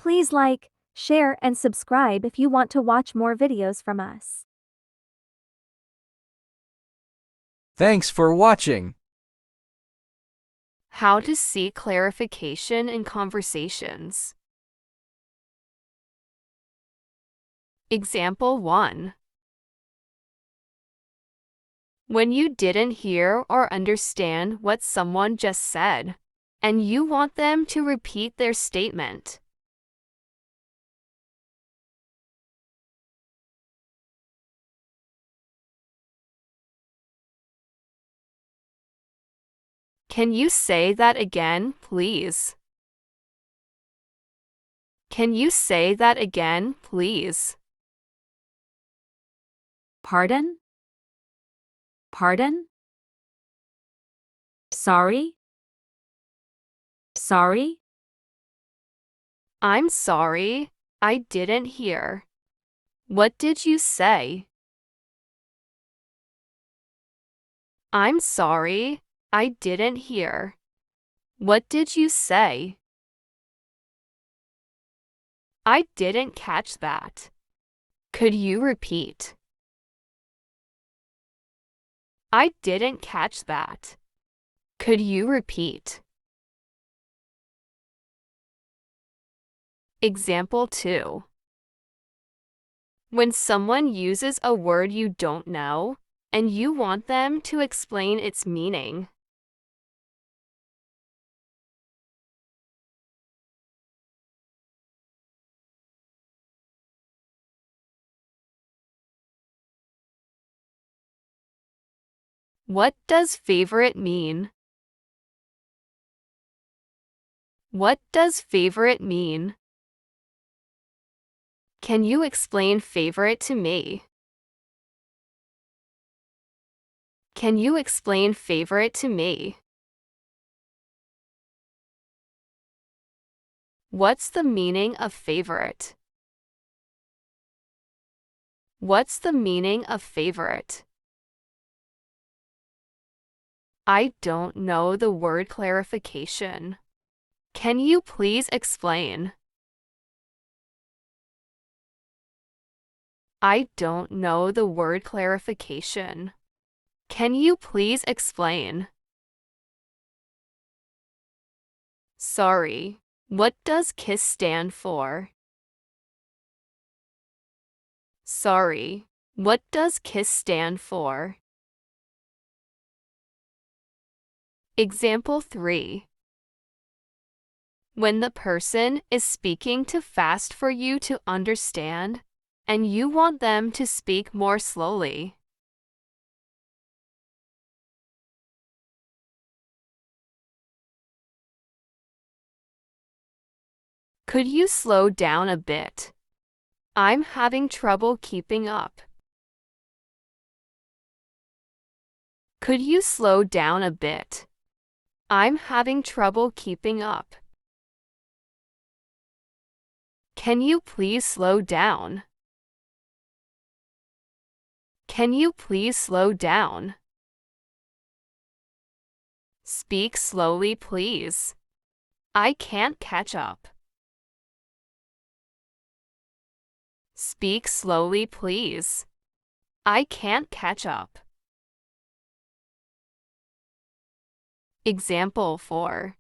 Please like, share, and subscribe if you want to watch more videos from us. Thanks for watching. How to seek clarification in conversations. Example 1. When you didn't hear or understand what someone just said, and you want them to repeat their statement. Can you say that again, please? Can you say that again, please? Pardon? Pardon? Sorry? Sorry? I'm sorry, I didn't hear. What did you say? I'm sorry, I didn't hear. What did you say? I didn't catch that. Could you repeat? I didn't catch that. Could you repeat? Example 2. When someone uses a word you don't know, and you want them to explain its meaning. What does favorite mean? What does favorite mean? Can you explain favorite to me? Can you explain favorite to me? What's the meaning of favorite? What's the meaning of favorite? I don't know the word clarification. Can you please explain? I don't know the word clarification. Can you please explain? Sorry, what does KISS stand for? Sorry, what does KISS stand for? Example 3. When the person is speaking too fast for you to understand, and you want them to speak more slowly. Could you slow down a bit? I'm having trouble keeping up. Could you slow down a bit? I'm having trouble keeping up. Can you please slow down? Can you please slow down? Speak slowly, please. I can't catch up. Speak slowly, please. I can't catch up. Example 4.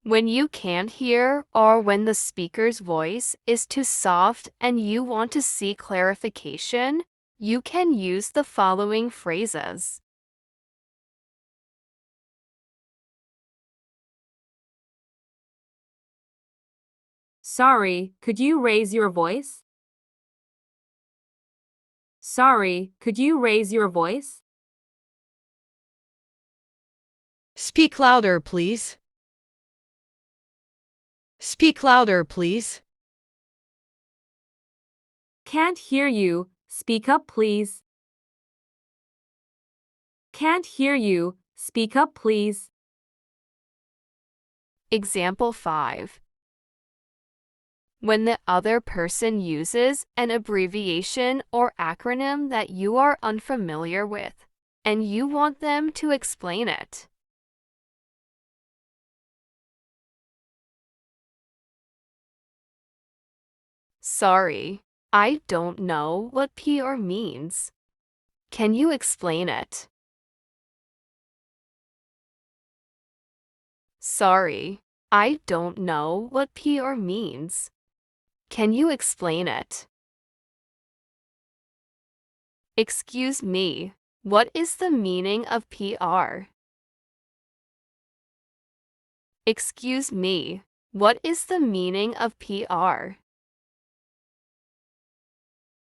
When you can't hear or when the speaker's voice is too soft and you want to seek clarification, you can use the following phrases. Sorry, could you raise your voice? Sorry, could you raise your voice? Speak louder, please. Speak louder, please. Can't hear you, speak up please. Can't hear you, speak up please. Example 5. When the other person uses an abbreviation or acronym that you are unfamiliar with, and you want them to explain it. Sorry, I don't know what PR means. Can you explain it? Sorry, I don't know what PR means. Can you explain it? Excuse me, what is the meaning of PR? Excuse me, what is the meaning of PR?